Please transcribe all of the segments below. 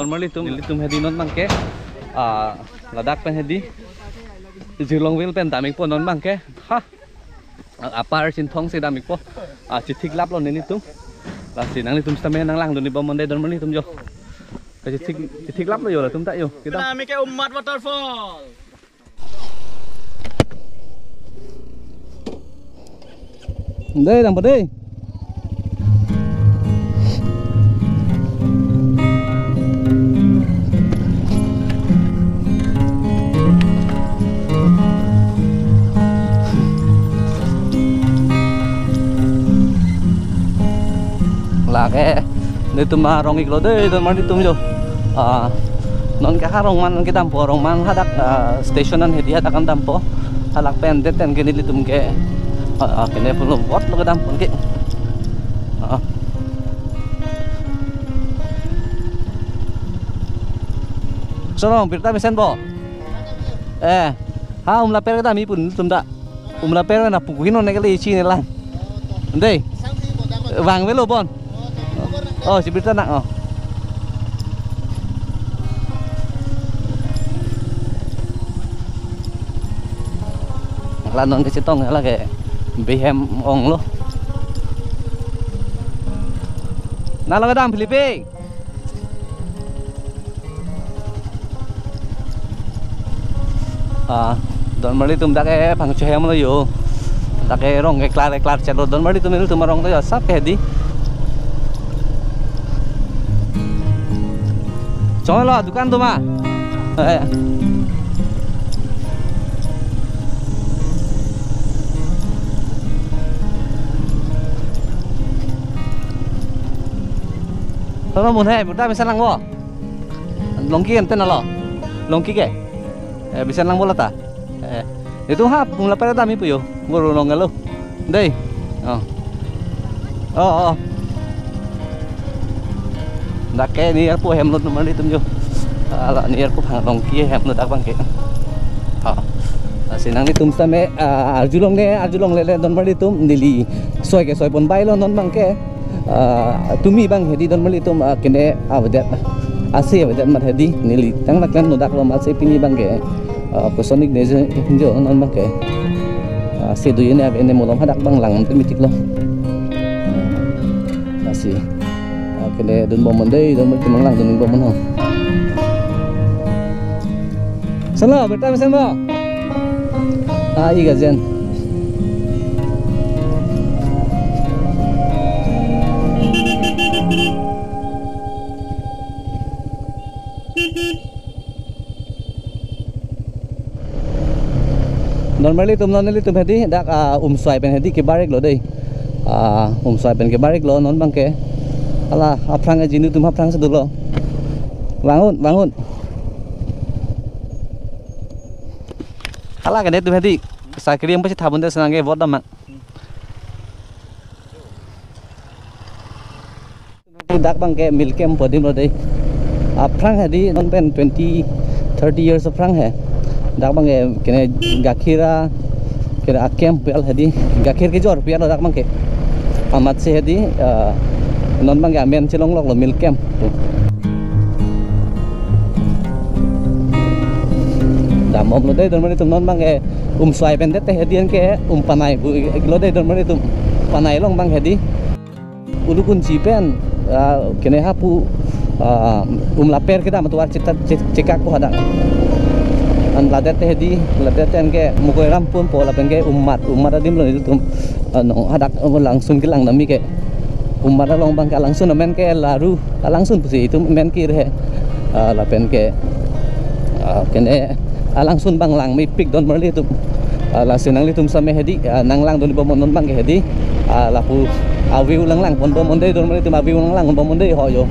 normally tum hedi non bangke ladak pen hedi Zilong wil pen damik po non bangke ha apar sin thong se damik po chitik lap lo ni tum la sinang ni tum stame nang lang doni bomon dai normally tum jo chitik lap lo yo la tum tak yo kita kami ke umat waterfall đây làm vào đây là cái nơi tụm rong ik lo đây tụm đi tụm jo non ka rong man kita dampo rong man hadak stationan hedi hadakan dampo halak pen deten ke ni tụm ke kene belum buat lo kedam pun ke sorong pirta mesen bo laper kita mi pun tumda laper na pukuhin on nekali ichi ne lang ndei vàng với lô bon si pirta nak lanon ke sitong lah ke behem ong lo nalo kadang Philippines don mari tum dak e phang chehem lo yo dak e rong e klar chalo don mari tum rong to sap ke di choi lo dukan tu ma nó muốn hay kita bisa lang wo longki ente nalo longki ke bisa lang bola ta itu hap mula pada tami puyo guru nongalo dei dak ke ni arpu hem lut nomor itu jo ala ni arpu phang longki hem lut dak bang ke sinang ni tum same arjulong le don mari tum dili soy pon bai lo non bang ke tumi bang hedi don mali tum kene awadat ase awadat mat hedi nili tang naklan nodak lo mat se pini bang ke kosonic ne jo non bang ke ase du yene ene molom hadak bang lang te mitik lo ase kene don bomon dei don mali tum lang don bomon ho sala beta mesen bo igazen normally tum hedi dak swai pen hedi ke barek lo dei swai pen ke barek lo non bang ke ala aprang jinu tum aprang sedu lo bangun ala ke tum hedi sakri yang pasti thabun de sange vot dam dak bang ke milkem podim lo dei aprang hedi non pen 20-30 years aprang he dak bang kene gakhira kira akem pel hedi gakhir ke jor pialo dak bang ke amat se hedi non bang amen chelong lok lo milkem dam om lo dei don mari tum non bang swai pen det hedi ke panai bu lo dei don mari tum panai long bang hedi ulukun cipen kene hapu laper kita matuar cekak ko hada an ladet hedi ladet ke mukoi rampun pola penge umat adim lo itu no hadak langsung ke lang nami ke umat long bang langsung men ke laru langsung pusi itu men ki re lapen ke kene langsung bang lang mi pik don merli itu langsung nang litum same hedi nang lang don bomon non bang ke hedi lapu awiu lang pon bomon dei don merli tu awiu lang bomon dei ho yo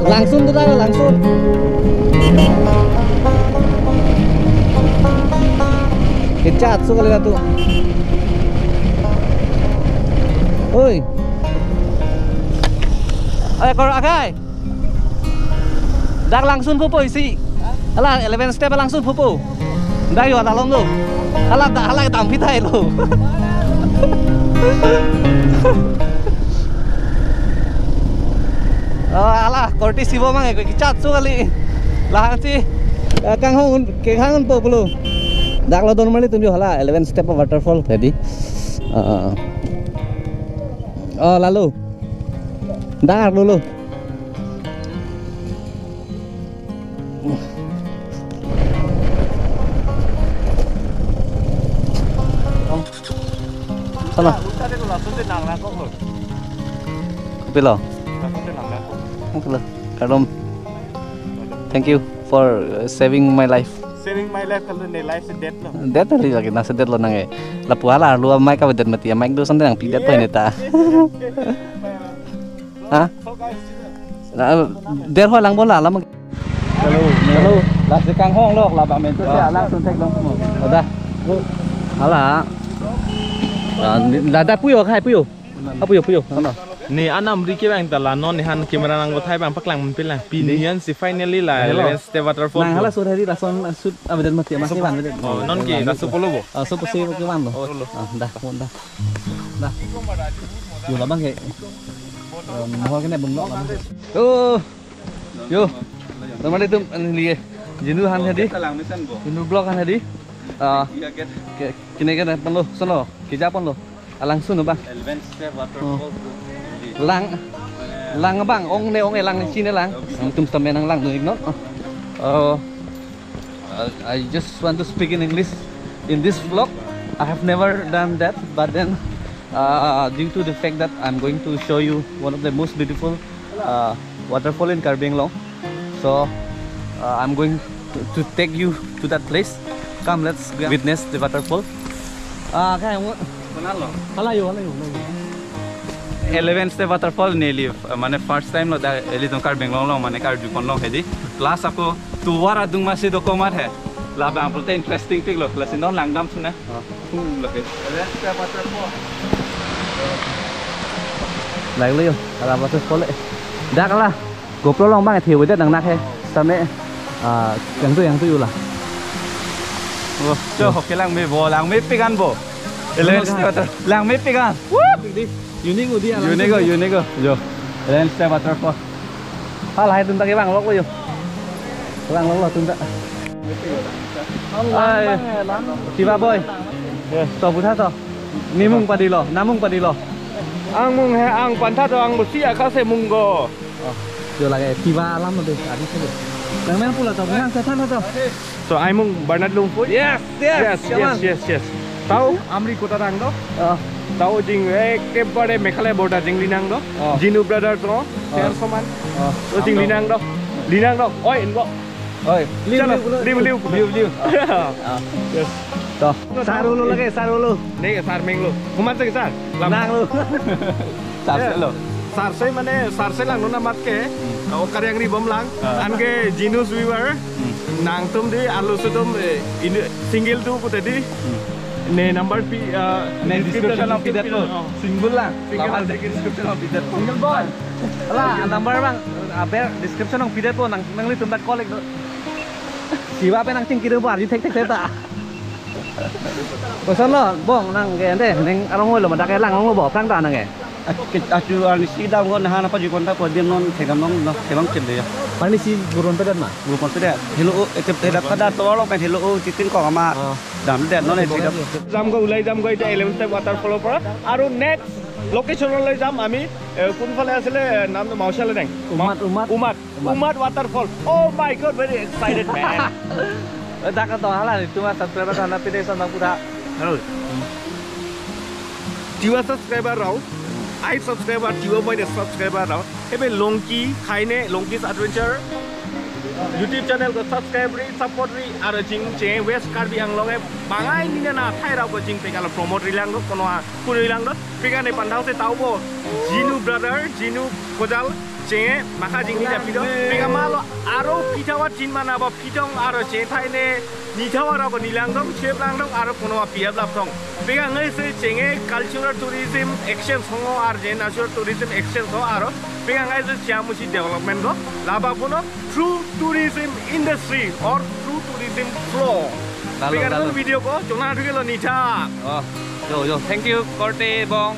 langsung tuh langsung kecat sekali tuh oi Ekor agai. Dak langsung pupu isi. Alah 11 step langsung pupu. Dak yo dalam lu. Alah dak alah tampi tai lu. Alah kortis sibo mang gue kicat su kali. Lah sih. Kang hong po pulu. Dak lo normally tum jo hala 11 step waterfall tadi. Oh lalu. Dak dulu. Sana. Pilo. Kadom. Thank you for saving my life. Saving my life kalau ne life is death lo. Death tadi lagi nasa death lo nange. Lapuala lu mai ka wedet mati mai do santai nang pidat pa neta. Hah? Der ho lang bola lam. Halo. Lah sekang hong lok lah ba men tu sia langsung tek dong semua. Udah. Hala. Lada puyo khai puyo. Puyo. Sana. Ni anam riki bang tala non han kamera nang bothai bang paklang mampil lang pinian si finally la 11 step waterfall. Nang hala sur hari lason sud abedan mati masih ban bedan. Oh non ki rasu polo bo. So pasti ke ban lo. Dah. Dah. Yo lah bang ke. Mohon kena bengok lah. Yo. Teman itu liye. Jinu han hadi. Jinu blog han hadi. Kini kan perlu sono. Kijapon lo. Langsung bang. 11 step waterfall. Lang bang, ong lang sini lang. Ang tumstamay ng lang no. I just want to speak in English in this vlog. I have never done that, but then due to the fact that I'm going to show you one of the most beautiful waterfall in Karbi Anglong, so I'm going to take you to that place. Come, let's witness the waterfall. Kaya mo. Halayo. 11 step waterfall nearly mane first time lo da eli ton Karbi Anglong lo mane kar dukon lo hedi plus ako tuwara dung masih do komar hai la ba ampul interesting pig lo la sinon langdam suna lo ke 11 step waterfall Layo ala waterfall dak lah GoPro long bang thiu với đất đằng nát he same yang tu lah cho học cái lang me bo lang me pigan bo 11 step waterfall lang me pigan Unique go yo 11 step waterfall hai tunta cái bang lok yo bang lok tunta ai tiba boy to puta to nimung padilo namung padilo Ang mung he ang pantha to ang musia khase munggo. Yo lagi tiba alam tu tadi tu. Nang men pula to nang setan to. So ai mung Bernard Lung Pui. Yes. Tahu Amri kota rang do. Tahu jing ke bade Meghalaya border jing linang do. Jinu brother to. Share saman. To jing linang do. Oi inbo. Oi. Liu. Yes. To. Sarulu lagi sarulu. Nih sar menglo. Kumat ke sar? Nang lu. Sar lo. Sarsai mane sarsai lang nuna mat ke. O karyang ri bom lang. Ange Jinus viewer. Nang tum di alu sudum single tu ku tadi. Ne number pi ne description of video single lah single description of video single boy lah number bang aber description ng video po nang li tumbat kolek do siwa pe nang cing kiru bar tek ta Bosan lo bong nang ke ente neng arong hoi lo madak ke lang lo bo prang ta nang ke acu ani sidam ngon hana pa jikon ta ko dem non thegam non no thebang chen de Pani si gurun pedan ma gurun pedan hilo etep tedap kada to lo kan hilo titin ko ama dam de non e thegam jam go ulai jam go eta 11 step waterfall por aru next location লৈ যাম আমি কোনফালে আছিল নাম তো মাউশালে দেং উমাদ waterfall oh my god very excited man dak to hala itu ma subscriber sana pide sana pura hello jiwa subscriber raw I subscriber jiwa moi de subscriber raw ebe longki khaine longki's adventure YouTube channel ko subscribe ri support ri ar jing che West Karbi Anglong e bangai ni na thai raw ko jing pe kala promote ri lang kono puri lang do pika ne pandau se tau bo Jinu brother Jinu Kojal ceng maka jing ni japi do pega malo aro pitawa tin mana ba pitong aro ceng thai ne ni thawa ro ko nilang dong chep lang dong aro kono piap lap dong pega ngai se ceng cultural tourism action songo ar je national tourism action so aro pega ngai se chamusi development go laba kono through tourism industry or through tourism flow pega no video ko chona thike lo ni tha yo thank you korte bong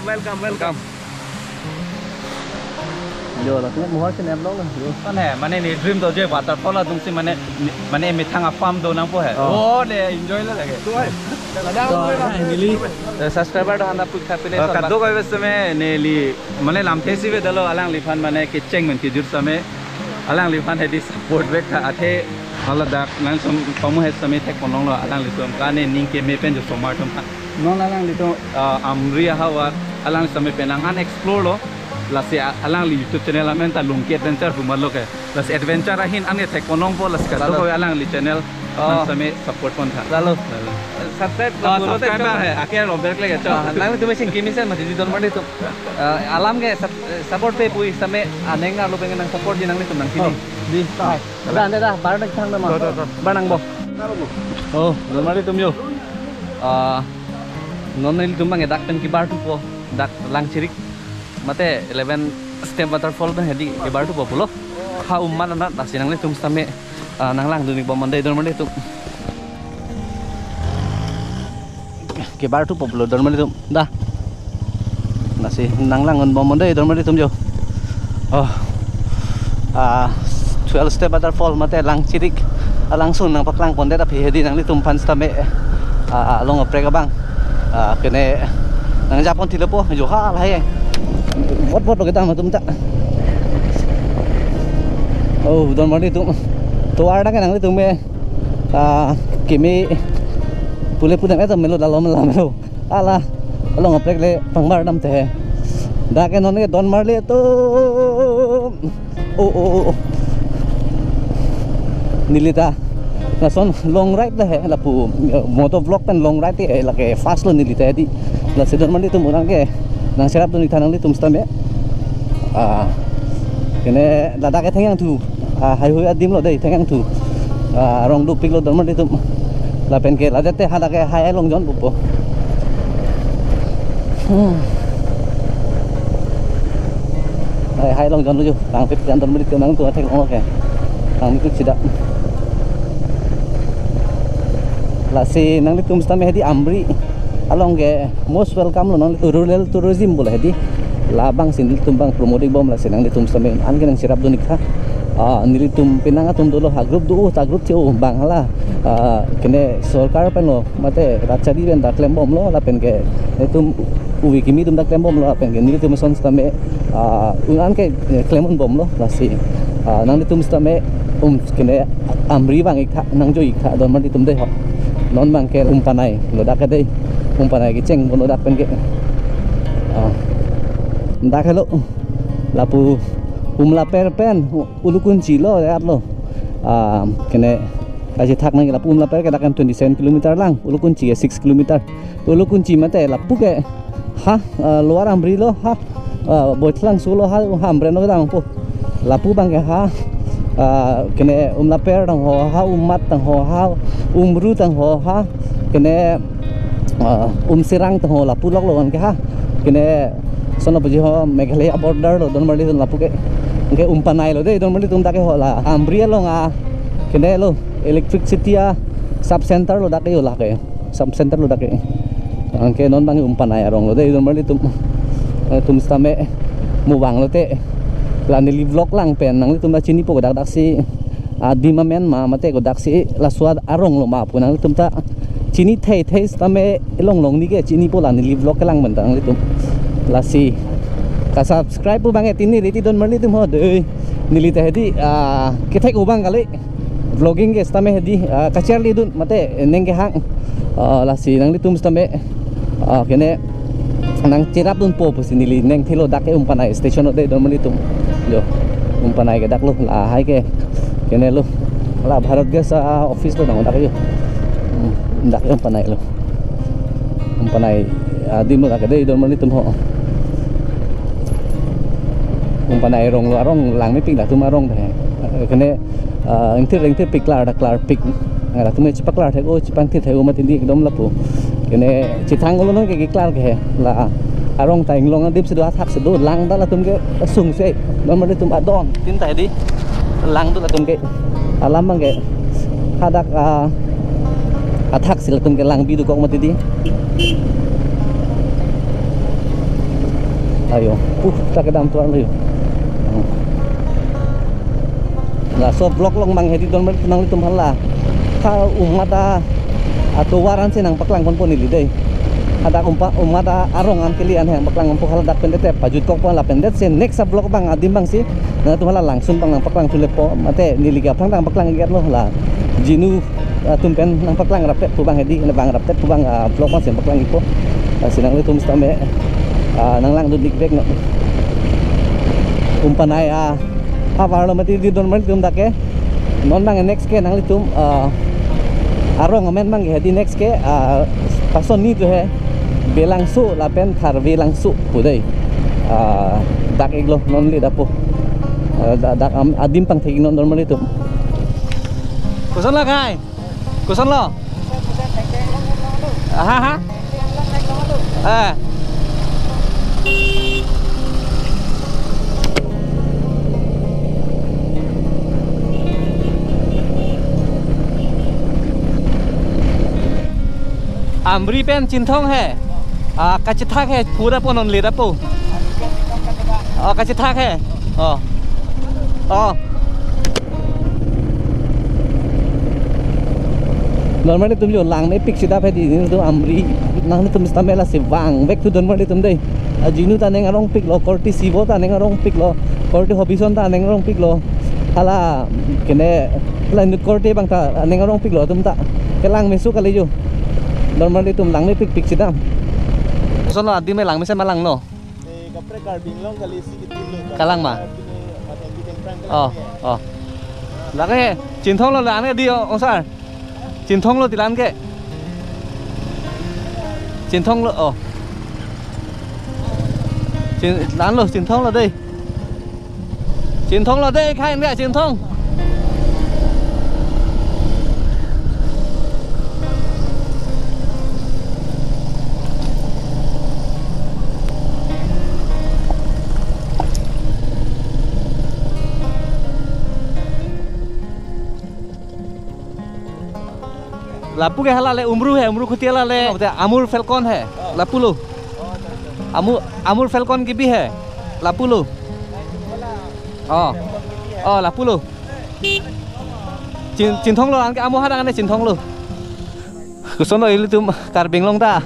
welcome Yo là cái mua trên em đó là con hè mà này dream đầu chơi waterfall là tung xin mà này mình thằng farm đồ năng po hè để enjoy là cái subscriber đó anh đã put happiness cả đôi cái vấn đề này li mà này làm thế gì vậy đó alang li fan mà này cái chênh mình cái chút sao mấy alang li fan hay đi support về cả thế hoặc là đặc năng xong kamu hết sao mấy thách con long là alang li xong cái này nín cái mấy pen cho smart không non alang li to amria hawa alang sao mấy pen ang explore lo là si alang li YouTube channel amen ta lungki adventure bumal lo ke là si adventure ahin ane thek konong po las ka do alang li channel man same support pon tha lalu subscribe hai akhir lo berk le cho nang tu mesin kimisen mati di don mandi tu alam ke support pe pui same aneng lu pengen nang support jinang ni tu nang sini di dah baru nak thang dah mah barang bo oh don mandi tum yo non nil tum bang dak pen ki bar tu po dak lang cirik mate 11 step waterfall tu hedi ki bar tu po pulo kha umman anak nasi nang ni tum same nang lang dunik bom mandai don mandi tu ke bar tu populo don mandi tum dah nasi nang lang on bom mandai don mandi tum jo 12 step waterfall mate lang cirik langsung nang paklang ponde ta phi hedi nang li tum pan stame long aprek bang kene nang japon thilepo jo ha lai vot kita mà tum ta don mandi tum to ada kan nang li tum me kimi pule pudang eta melo dalom melo ala long aprek le pangmar dam te da ke non ke don mar le to nilita na son long ride la hai la pu moto vlog pen long ride te la ke fast lo nilita di la se don mandi tum orang ke nang serap tu ni tanang li tum stambe kene lada ke thengang tu hai hoi adim lo dei thengang tu rong du pik lo don mandi tum la pen ke la te hada ke hai long jon bu hai long jon lu tang pip kan don mandi tum nang tu thek long ke tang mi ku sida la si nang li tum stambe hedi amri along ke most welcome lo nang rural tourism bola hedi labang sin tumbang promoting bom la sinang litum same an genang sirap dunik ha nilitum pinanga tum dolo ha group du ta group tio bang hala kene sarkar pen lo mate rachari ben da klem bom lo la pen ke tum uwi kimi tum da klem bom lo pen ke nilitum son same an ke klem bom lo la si nang litum same kene amri bang ik nang jo ik don man litum de ho non bang ke panai lo da ke dei panai ke ceng bon lo da pen ke ndak hello lapu la pen ulukun chilo ya lo kene aje thak nang lapu la per ke dakan 27 km lang ulukun chi 6 km ulukun chi mate lapu ke ha luar amri lo ha boitlang sulo ha hambre no dang po lapu bang ke ha kene la per dang ho ha mat dang ho ha umru dang ho ha kene sirang dang ho lapu lok lo ke ha kene sono puji ho Meghalaya border lo don mandi don lapu ke umpanai lo de don mandi tum take ho la ambria lo nga kene lo electricity sub center lo dake yo la ke sub center lo dake angke non bang umpanai rong lo de don mandi tum stame mu bang lo te la ni vlog lang pen nang tum da chini po dak si dima men ma mate ko dak si la swad arong lo ma pu nang tum ta chini thei stame long ni ke chini po la ni vlog ke lang man dang tum lasi ka subscribe po bang etini reti don mandi tum ho de nilita hedi kithek ubang kali vlogging ke stame hedi ka charli dun mate neng ke hang lasi nang litum stame kene nang cirap dun po nili neng thilo dak ke umpanai station de don mandi tum jo umpanai ke dak lo la hai ke kene lo la bharat gas office lo nang dak yo dak umpanai lo umpanai dim lo dak de don mandi tum ho panai rong lo arong lang mi pik dah tu marong deh kene engtir pik lar pik ngara tu me cepak lar thek o cipang ti thek o mati di ekdom lapu kene cithang lo no ke klar ke la arong tai nglong dim sedu athak sedu lang da la tum ke sung se don mari tum adon tin tai di lang tu la tum ke alam mang ke hadak athak sil tum ke lang bi du kok mati di ayo tak kedam tuan lu lah so blok long mang hedi don nang litum hala ka umata atau waran sinang paklang pon ili dei ada umata arong am kelian hang paklang ampu hala dak pendet pajut kok pon la pendet sen next blok bang adim bang si na tu hala langsung bang nang paklang tulepo mate niliga phang nang paklang iat lo la jinu tumpen nang paklang rapet pu bang hedi na bang rapet pu bang blok ma sen paklang ipo sinang litum stame nang lang du dikbek no umpanai awal mati di don mari tum dake non bang next ke nang litum arong amen bang hedi next ke pason ni tu he belang su lapen thar belang su pudai dak eglo non li dapo dak adim pang thegi non mari tum kuson la kai kuson lo ha Amri pen cintong hai, kacithak hai, pura pun on leda pu. Kacithak hai, Normally tum jo lang ne pick sida hai di tu amri, nang tum istamela se wang, back to normally tum dei. Jinu ta neng arong pick lo, korti sibo ta neng arong pick lo, korti hobison ta neng arong pick lo. Hala kene, lain korti bang ta neng arong pick lo tum ta, kelang mesu kali jo. Normally tum lang ni pik sidam. Sono adi me lang me sama lang no. Kapre carbing long kali sikit dulu. Kalang ma. Lage cintong lo lan ke di osar. Cintong lo dilan ke. Cintong lo lan lo cintong lo đây. Cintong lo đây khai nè cintong. Lapu ke hala le umru khutia la le amur falcon hai lapu lo amur falcon ki bhi hai lapu lo lapu lo cintong lo anke amu hadang ne cintong lo kuson lo ili tum karbing long ta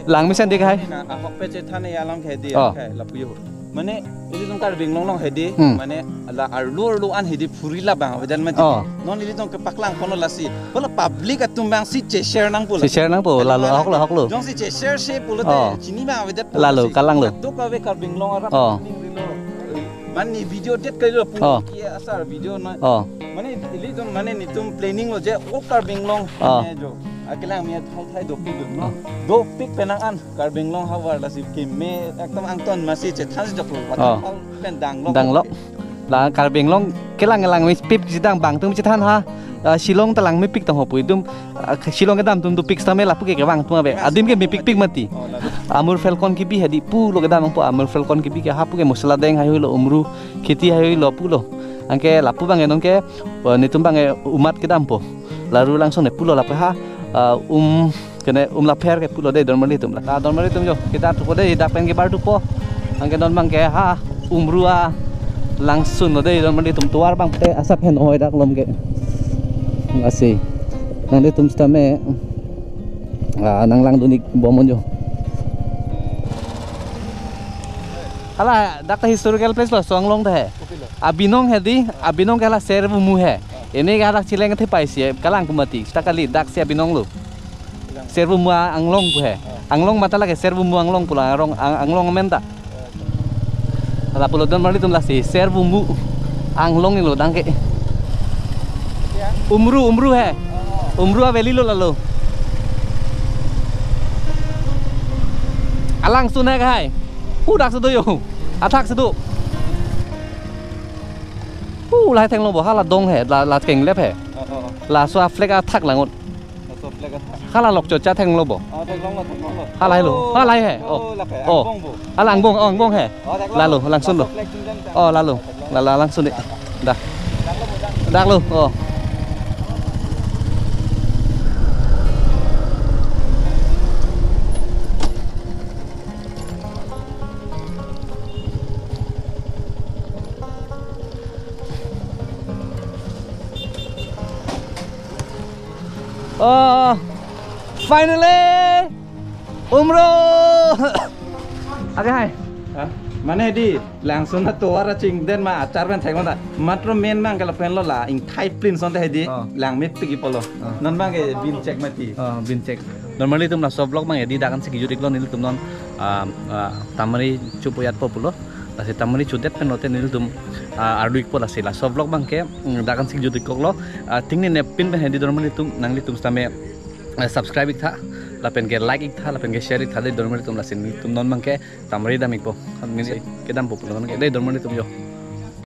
lang misen dik hai ahok pe che thane yalam khedi khai lapu yo mane ili tum karbing long hedi mane ala arlu an hedi phurila bang wajan ma non ili tum ke paklang kono lasi bola public atum bang si che share nang pula lalu hok lo jong si che share she pula te chini bang wajan lalu kalang lo to ka we karbing long ara man ni video det kai lo pu ki asar video na mane ili tum mane ni tum planning lo je o karbing long ne jo akilang me thai do pik no do pik penang an karbing long hawar la sip ki me ekdom angton masi che thans jok lo patang pen dang lo la karbing long kelang mi pip sidang bang tum chithan ha silong talang mi pik tang hopui dum silong kedam tum du pik stame la pu ke bang tum be adim ke mi pik mati amur falcon ki bi hadi pu lo kedam pu amur falcon ki bi ke ha pu ke musla deng hayu lo umru khiti hayu lo pu lo angke lapu bang enong ke nitum bang umat kedam po lalu langsung ne pulo la ha kene laper ke pulo de normally tum la normally tum jo kita tu de dak pen ke bar tu po angke don bang ke ha umrua langsung no de normally tum tuar bang te asap hen oi dak lom ke ngasih nanti tum stame nang lang dunik bomon jo hala dak historical place lo songlong de abinong hedi abinong kala servu mu he ini ka dak chileng the pai sie kalang kumati takali dak sia binong lu servu mu anglong pu he anglong mata lage servu mu anglong pula anglong menta ala pulo don mari tum la si servu mu anglong lo dangke umru he umru aveli lo lalu alang sunai kai udak sedu yo atak sedu lai thang lo bo hala dong he la keng lep he la so flek a thak langot hala lok cho cha thang lo bo hala lo hala he hala ang bong he lalu langsung lo lalu langsung deh dah lo finally umroh oke hai Mana di langsung na tua racing dan ma acar ben theng mana matro main mang kalau pen lo la ing thai plin son teh di lang mit pergi polo non bang ke bin check mati bin check normally tum la so vlog mang edi dakan sigi judik lo nil tum non tamari cupuyat populo la se tamari chudet pen note nil tum arduik pola se la so vlog mang ke dakan sigi judik lo tingni ne pin ben edi normally tum nangli tum stame subscribe ik tha lapen ke like ik tha lapen ke share ik tha de normally tum la sin tum non mang ke tamari damik po ke dam populo non ke de normally tum yo